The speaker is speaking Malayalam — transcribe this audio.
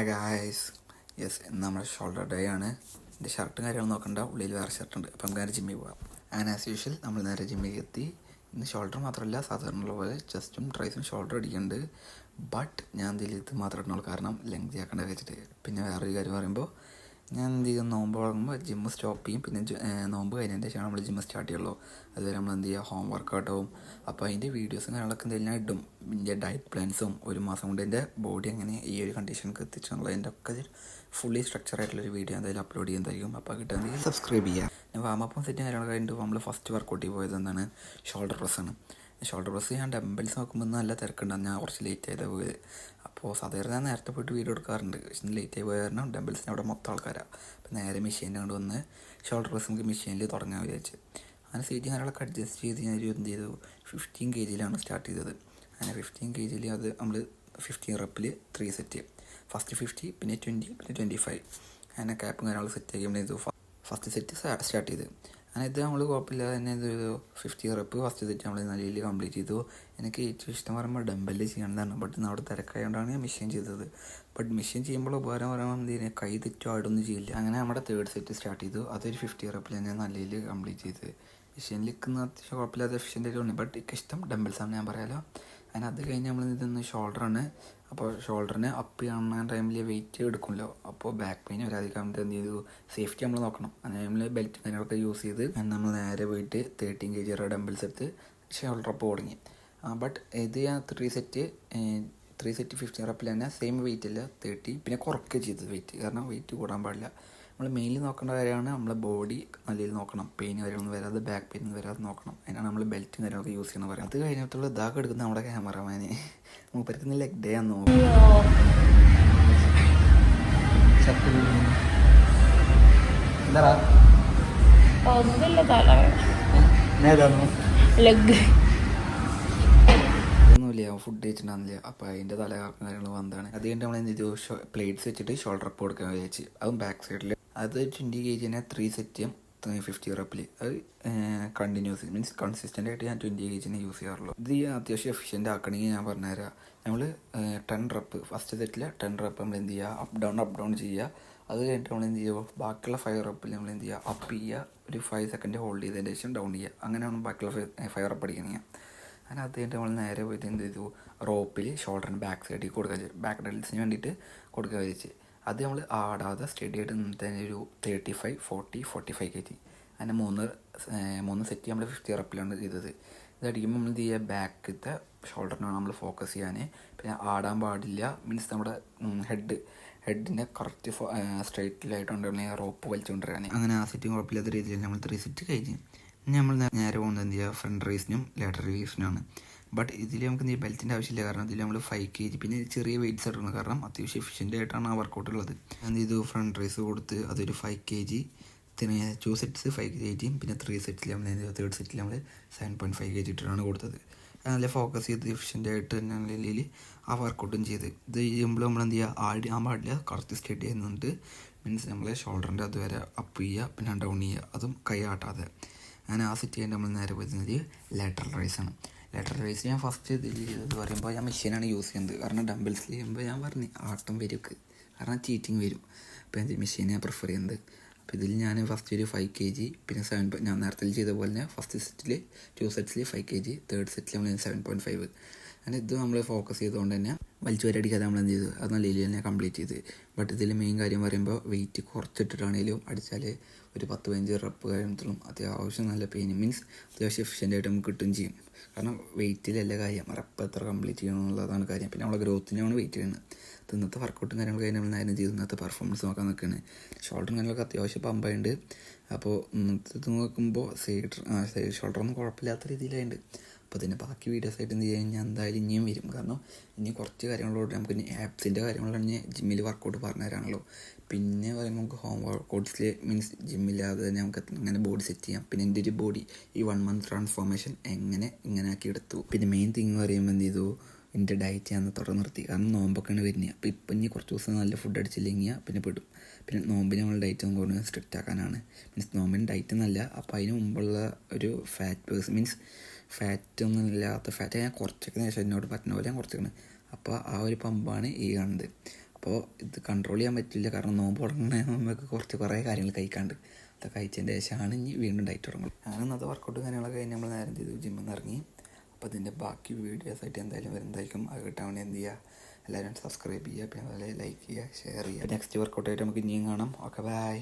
ഗായ്സ്, യെസ്, ഇന്ന് നമ്മുടെ ഷോൾഡർ ഡേ ആണ്. എൻ്റെ ഷർട്ടും കാര്യങ്ങളും നോക്കണ്ട, ഉള്ളിൽ വേറെ ഷർട്ടുണ്ട്. അപ്പം നമുക്ക് നേരെ ജിമ്മിൽ പോകാം. അങ്ങനെ ആസ് യൂഷ്വൽ നമ്മൾ നേരെ ജിമ്മിൽ എത്തി. ഇന്ന് ഷോൾഡർ മാത്രമല്ല, സാധാരണയുള്ള പോലെ ചെസ്റ്റും ട്രൈസും ഷോൾഡർ അടിക്കുന്നുണ്ട്. ബട്ട് ഞാൻ എന്തെങ്കിലും ഇത് മാത്രമേ ഇടുന്നുള്ളൂ, കാരണം ലെങ്തി ആക്കേണ്ട വെച്ചിട്ട്. പിന്നെ വേറൊരു കാര്യം പറയുമ്പോൾ, ഞാൻ എന്ത് ചെയ്യും, നോമ്പ് തുടങ്ങുമ്പോൾ ജിമ്മ് സ്റ്റോപ്പ് ചെയ്യും. പിന്നെ നോമ്പ് കഴിഞ്ഞതിൻ്റെ ശേഷമാണ് നമ്മൾ ജിമ്മ് സ്റ്റാർട്ട് ചെയ്യുള്ളൂ. അതുവരെ നമ്മൾ എന്ത് ചെയ്യുക, ഹോം വർക്കൗട്ടാവും. അപ്പോൾ അതിൻ്റെ വീഡിയോസും കാര്യങ്ങളൊക്കെ എന്തെങ്കിലും ഞാൻ ഇടും. എൻ്റെ ഡയറ്റ് പ്ലാൻസും ഒരു മാസം കൊണ്ട് എൻ്റെ ബോഡി എങ്ങനെ ഈ ഒരു കണ്ടീഷനൊക്കെ എത്തിച്ചെന്നുള്ള അതിൻ്റെ ഒക്കെ ഫുള്ളി സ്ട്രക്ചർ ആയിട്ടുള്ളൊരു വീഡിയോ എന്തായാലും അപ്ലോഡ് ചെയ്യുന്നതായിരിക്കും. അപ്പോൾ കിട്ടുമെങ്കിൽ സബ്സ്ക്രൈബ് ചെയ്യുക. ഞാൻ വാമപ്പും സെറ്റും കാര്യങ്ങളൊക്കെ കഴിഞ്ഞിട്ട് നമ്മൾ ഫസ്റ്റ് വർക്കൗട്ടിൽ പോയത് എന്താണ്, ഷോൾഡർ പ്രസ്സാണ്. ഷോൾഡർ പ്രസ് ഞാൻ ഡംബിൾസ് നോക്കുമ്പോൾ നല്ല തിരക്കുണ്ടാകും. ഞാൻ കുറച്ച് ലേറ്റ് ആയതാണ് പോയത്. അപ്പോൾ സാധാരണ ഞാൻ നേരത്തെ പോയിട്ട് വീഡിയോ എടുക്കാറുണ്ട്. പക്ഷേ ലേറ്റ് ആയി പോയ കാരണം ഡംബിൾസിന് അവിടെ മൊത്തം ആൾക്കാരാണ്. അപ്പോൾ നേരെ മെഷീൻ്റെ കൊണ്ട് വന്ന് ഷോൾഡർ പ്രസ് നമുക്ക് മെഷീനിൽ തുടങ്ങാൻ വിചാരിച്ച്. അങ്ങനെ സീറ്റിംഗ് കാര്യങ്ങളൊക്കെ അഡ്ജസ്റ്റ് ചെയ്ത് ഞാൻ എന്ത് ചെയ്തു, 15 kg സ്റ്റാർട്ട് ചെയ്തത്. അങ്ങനെ 15 kg അത് നമ്മൾ 15 റെപ്പിൽ 3 സെറ്റ്. ഫസ്റ്റ് 50, പിന്നെ 20, പിന്നെ 25. അങ്ങനെ ക്യാപ്പും കാര്യങ്ങളും സെറ്റ് ആക്കി നമ്മൾ ചെയ്തു. ഫസ്റ്റ് സെറ്റ് സ്റ്റാർട്ട് ചെയ്ത്. അങ്ങനെ ഇത് നമ്മൾ കുഴപ്പമില്ലാതെ തന്നെ ഇതൊരു 50 റെപ്പ് ഫസ്റ്റ് സെറ്റ് നമ്മൾ നല്ല രീതിയിൽ കംപ്ലീറ്റ് ചെയ്തു. എനിക്ക് ഏറ്റവും ഇഷ്ടം പറയുമ്പോൾ ഡംബലിൽ ചെയ്യണമെന്നാണ്. ബട്ട് ഇന്ന് അവിടെ തിരക്കായതുകൊണ്ടാണ് ഞാൻ മെഷീൻ ചെയ്തത്. ബട്ട് മെഷീൻ ചെയ്യുമ്പോൾ ഉപകാരം പറയുമ്പോൾ എന്തിന് കൈ തെറ്റോ ആടൊന്നും ചെയ്യില്ല. അങ്ങനെ നമ്മുടെ തേർഡ് സെറ്റ് സ്റ്റാർട്ട് ചെയ്തു. അതൊരു 50 റെപ്പിൽ ഞാൻ നല്ല രീതിയിൽ കംപ്ലീറ്റ് ചെയ്ത്. മെഷീനിൽ നിൽക്കുന്ന അത്യാവശ്യം കുഴപ്പമില്ലാതെ എഫിഷ്യൻ്റ് ആയിട്ട് തോന്നി. ബട്ട് എനിക്ക് ഇഷ്ടം ഡംബിൾസാണ്, ഞാൻ പറയാലോ. അങ്ങനെ അത് കഴിഞ്ഞ് നമ്മൾ ഇതൊന്ന് ഷോൾഡറാണ്. അപ്പോൾ ഷോൾഡറിന് അപ്പ് ചെയ്യുന്ന ടൈമിൽ വെയിറ്റ് എടുക്കുമല്ലോ, അപ്പോൾ ബാക്ക് പെയിൻ വരാതിരിക്കാൻ വേണ്ടി എന്ത് ചെയ്തു, സേഫ്റ്റി നമ്മൾ നോക്കണം. അങ്ങനെ നമ്മൾ ബെൽറ്റ് കാര്യങ്ങളൊക്കെ യൂസ് ചെയ്ത് നമ്മൾ നേരെ പോയിട്ട് 13 kg ഡംബിൾസ് എടുത്ത് ഷോൾഡർ അപ്പ് തുടങ്ങി. ബട്ട് ഇത് ഞാൻ 3 സെറ്റ് 15 റപ്പിൽ തന്നെ സെയിം വെയിറ്റ് അല്ല 30, പിന്നെ കുറയ്ക്കുക ചെയ്തത് വെയിറ്റ്, കാരണം വെയിറ്റ് കൂടാൻ പാടില്ല. നമ്മൾ മെയിൻലി നോക്കേണ്ട കാര്യമാണ് നമ്മളെ ബോഡി നല്ല രീതിയിൽ നോക്കണം. പെയിൻ കാര്യങ്ങളൊന്നും വരാതെ, ബാക്ക് പെയിൻ ഒന്നും വരാതെ നോക്കണം. അതിനാണ് നമ്മൾ ബെൽറ്റും കാര്യങ്ങളൊക്കെ യൂസ് ചെയ്യണമെന്ന് പറയാം. അത് കഴിഞ്ഞിട്ടുള്ള ഇതാക്കി എടുക്കുന്ന നമ്മുടെ ക്യാമറമാന് മൂപ്പരിക്കുന്ന ലെഗ് ഡേ ആണെന്ന് നോക്കും. ഒന്നുമില്ല, ഫുഡ് കഴിച്ചിട്ടുണ്ടാകുന്നില്ല. അപ്പോൾ അതിൻ്റെ തലകറക്കം കാര്യങ്ങൾ വന്നതാണ്. അത് കഴിഞ്ഞിട്ട് നമ്മൾ എന്ത് ചെയ്തു, പ്ലേറ്റ്സ് വെച്ചിട്ട് ഷോൾഡർ അപ്പ് കൊടുക്കാൻ വിചാരിച്ച്. അതും ബാക്ക് സൈഡിൽ അത് 20 kg 3 സെറ്റും 50 റപ്പിൽ. അത് കണ്ടിന്യൂസ് മീൻസ് കൺസിസ്റ്റൻ്റ് ആയിട്ട് ഞാൻ 20 kg യൂസ് ചെയ്യാറുള്ളൂ. ഇത് അത്യാവശ്യം എഫിഷ്യൻ്റ് ആക്കണമെങ്കിൽ ഞാൻ പറഞ്ഞുതരാം. നമ്മൾ 10 റപ്പ് ഫസ്റ്റ് സെറ്റിൽ 10 റപ്പ് നമ്മൾ എന്ത് ചെയ്യുക, അപ്പ് ഡൗൺ ചെയ്യുക. അത് കഴിഞ്ഞിട്ട് നമ്മൾ എന്ത് ചെയ്യുക, ബാക്കിയുള്ള 5 റപ്പിൽ നമ്മൾ എന്ത് ചെയ്യുക, അപ്പ് ചെയ്യുക, ഒരു 5 സെക്കൻഡ് ഹോൾഡ് ചെയ്തതിന് ശേഷം ഡൗൺ ചെയ്യുക. അങ്ങനെയാണ് ബാക്കിയുള്ള 5 റപ്പ് അടിക്കണമെങ്കിൽ. അങ്ങനെ അത് കഴിഞ്ഞിട്ട് നമ്മൾ നേരെ പോയിട്ട് എന്ത് ചെയ്തു, റോപ്പിൽ ഷോൾഡറിന് ബാക്ക് സൈഡിൽ കൊടുക്കാൻ ചെയ്തു. ബാക്ക് ഡെൽസിന് വേണ്ടിയിട്ട് കൊടുക്കാൻ വിചാരിച്ച്. അത് നമ്മൾ ആടാതെ സ്റ്റഡി ആയിട്ട് നിന്നിട്ട് ഒരു 35, 40, 45 kg അങ്ങനെ മൂന്ന് സെറ്റ് നമ്മൾ 50 റപ്പിലാണ് ചെയ്തത്. ഇത് അടിക്കുമ്പോൾ നമ്മൾ എന്ത് ചെയ്യുക, ബാക്കത്തെ ഷോൾഡറിനാണ് നമ്മൾ ഫോക്കസ് ചെയ്യാൻ. പിന്നെ ആടാൻ പാടില്ല, മീൻസ് നമ്മുടെ ഹെഡിനെ കറക്റ്റ് സ്ട്രൈറ്റിലായിട്ടുണ്ടെങ്കിൽ റോപ്പ് വലിച്ചുകൊണ്ടിരിക്കാൻ. അങ്ങനെ ആ സെറ്റും കുഴപ്പമില്ലാത്ത രീതിയിൽ നമ്മൾ 3 സെറ്റ് കഴിഞ്ഞ് നമ്മൾ നേരെ പോകുന്നത് എന്ത് ചെയ്യുക, ഫ്രണ്ട് റേസിനും ലാറ്ററൽ റേസിനുമാണ്. ബട്ട് ഇതിൽ നമുക്ക് എന്ത് ബെൽറ്റിൻ്റെ ആവശ്യമില്ല, കാരണം ഇതിൽ നമ്മൾ 5 kg പിന്നെ ചെറിയ വെയിറ്റ്സ് എടുക്കണം, കാരണം അത്യാവശ്യം എഫിഷ്യൻ്റ് ആയിട്ടാണ് ആ വർക്കൗട്ട് ഉള്ളത്. എന്ത് ചെയ്തു, ഫ്രണ്ട് റേസ് കൊടുത്ത് അതൊരു 5 kg, 2 സെറ്റ്സ് 5 kg, പിന്നെ 3 സെറ്റിൽ നമ്മൾ തേർഡ് സെറ്റിൽ നമ്മൾ 7.5 kg ഇട്ടിട്ടാണ് കൊടുത്തത്. നല്ല ഫോക്കസ് ചെയ്ത് എഫിഷ്യൻ്റ് ആയിട്ട് തന്നെ രീതിയിൽ ആ വർക്കൗട്ടും ചെയ്ത്. ഇത് ചെയ്യുമ്പോൾ നമ്മൾ എന്ത് ചെയ്യുക, ആടാൻ പാടില്ല, കറക്റ്റ് സ്റ്റഡി ചെയ്യുന്നുണ്ട്. മീൻസ് നമ്മൾ ഷോൾഡറിൻ്റെ അതുവരെ അപ്പ് ചെയ്യുക, പിന്നെ ഡൗൺ ചെയ്യുക, അതും കൈ ആട്ടാതെ. അങ്ങനെ ആ സെറ്റ് ചെയ്യാൻ നമ്മൾ നേരെ പോയിരുന്നത് ലാറ്ററൽ റൈസാണ്. ലാറ്ററൽ റൈസ് ഞാൻ ഫസ്റ്റ് ഇതിൽ ചെയ്തത് പറയുമ്പോൾ ഞാൻ മെഷീനാണ് യൂസ് ചെയ്യുന്നത്. കാരണം ഡംബിൾസിൽ ചെയ്യുമ്പോൾ ഞാൻ പറഞ്ഞു ആട്ടം വരും, കാരണം ചീറ്റിങ് വരും. അപ്പോൾ ഞാൻ മെഷീനാണ് പ്രിഫർ ചെയ്യുന്നത്. അപ്പോൾ ഇതിൽ ഞാൻ ഫസ്റ്റ് ഒരു 5 kg, പിന്നെ ഞാൻ നേരത്തെ ചെയ്ത പോലെ തന്നെ ഫസ്റ്റ് സെറ്റിൽ 2 സെറ്റ്സിൽ 5 kg, തേർഡ് സെറ്റിൽ നമ്മൾ 7.5. അങ്ങനെ ഇത് നമ്മൾ ഫോക്കസ് ചെയ്തുകൊണ്ട് തന്നെ വലിച്ചു വരടിക്കാതെ നമ്മൾ എന്ത് ചെയ്തു, അത് നല്ല രീതിയിൽ തന്നെ കംപ്ലീറ്റ് ചെയ്ത്. ബട്ട് ഇതിൽ മെയിൻ കാര്യം പറയുമ്പോൾ വെയിറ്റ് കുറച്ചിട്ടിട്ടാണെങ്കിലും അടിച്ചാൽ ഒരു 10-15 റപ്പ് കഴിയുമ്പോഴും അത്യാവശ്യം നല്ല പെയിൻ, മീൻസ് അത്യാവശ്യം എഫിഷ്യൻ്റ് നമുക്ക് കിട്ടുകയും ചെയ്യും. കാരണം വെയിറ്റിലല്ല കാര്യം, റപ്പ് എത്ര കംപ്ലീറ്റ് ചെയ്യണം എന്നുള്ളതാണ് കാര്യം. പിന്നെ നമ്മളെ ഗ്രോത്തിനാണ് വെയിറ്റ് ചെയ്യുന്നത്. ഇന്നത്തെ വർക്കൗട്ടും കാര്യങ്ങൾ കഴിഞ്ഞ് നമ്മൾ നേരം ചെയ്ത് ഇന്നത്തെ പെർഫോമൻസ് നോക്കാൻ നിൽക്കുകയാണ്. ഷോൾഡറും കാര്യങ്ങളൊക്കെ അത്യാവശ്യം പമ്പായുണ്ട്. അപ്പോൾ ഇന്നത്തെ നോക്കുമ്പോൾ സൈഡ് ഷോൾഡറൊന്നും കുഴപ്പമില്ലാത്ത രീതിയിലായിട്ടുണ്ട്. അപ്പോൾ അതിൻ്റെ ബാക്കി വീഡിയോസായിട്ട് എന്ത് ചെയ്യാൻ ഞാൻ എന്തായാലും ഇനിയും വരും. കാരണം ഇനി കുറച്ച് കാര്യങ്ങളോട് നമുക്ക് ഇനി ആപ്സിൻ്റെ കാര്യങ്ങളാണ് ജിമ്മിൽ വർക്കൗട്ട് പറഞ്ഞു തരാണല്ലോ. പിന്നെ പറയുമ്പോൾ നമുക്ക് ഹോം വർക്കൗട്ട്സിൽ മീൻസ് ജിമ്മില്ലാതെ തന്നെ നമുക്ക് എങ്ങനെ ബോഡി സെറ്റ് ചെയ്യാം. പിന്നെ എൻ്റെ ഒരു ബോഡി ഈ 1 month ട്രാൻസ്ഫോർമേഷൻ ഇങ്ങനെ ആക്കി എടുത്തു. പിന്നെ മെയിൻ തിങ് പറയുമ്പോൾ എന്ത് ചെയ്തു, എൻ്റെ ഡയറ്റ് ഞാൻ തുടർന്ന് നിർത്തി. കാരണം നോമ്പൊക്കെയാണ് വരുന്നത്. അപ്പോൾ ഇപ്പം ഇനി കുറച്ച് ദിവസം നല്ല ഫുഡ് അടിച്ചില്ലെങ്കിൽ പിന്നെ പെടും. പിന്നെ നോമ്പിന് നമ്മൾ ഡയറ്റ് കൂടുതൽ സ്ട്രിക്റ്റ് ആക്കാനാണ്. മീൻസ് നോമ്പിന് ഡയറ്റ് എന്നല്ല, അപ്പോൾ അതിന് മുമ്പുള്ള ഒരു മീൻസ് ഫാറ്റൊന്നും ഇല്ലാത്ത ഫാറ്റ് ഞാൻ കുറച്ചൊക്കെ ശേഷം എന്നോട് പറ്റുന്ന പോലെ ഞാൻ കുറച്ചേക്കണ്. അപ്പോൾ ആ ഒരു പമ്പാണ് ഈ കാണുന്നത്. അപ്പോൾ അപ്പോൾ ഇത് കൺട്രോൾ ചെയ്യാൻ പറ്റില്ല, കാരണം നോമ്പ് തുടങ്ങണ നമുക്ക് കുറേ കാര്യങ്ങൾ കഴിക്കാണ്ട്. അത് കഴിച്ചതിൻ്റെ ശേഷമാണ് ഇനി വീണ്ടും ഡയറ്റ് തുടങ്ങും. അങ്ങനെ ഇന്നത്തെ വർക്കൗട്ട് കാര്യങ്ങളൊക്കെ കഴിഞ്ഞ് നമ്മൾ നേരം ചെയ്തു ജിമ്മിൽ നിന്ന് ഇറങ്ങി. അപ്പോൾ ഇതിൻ്റെ ബാക്കി വീഡിയോസായിട്ട് എന്തായാലും വരുന്നതായിരിക്കും. അത് കിട്ടാൻ വേണ്ടി എന്ത് ചെയ്യുക, എല്ലാവരും സബ്സ്ക്രൈബ് ചെയ്യുക, പിന്നെ അതുപോലെ ലൈക്ക് ചെയ്യുക, ഷെയർ ചെയ്യുക. നെക്സ്റ്റ് വർക്കൗട്ടായിട്ട് നമുക്ക് ഇനിയും കാണാം. Okay, by.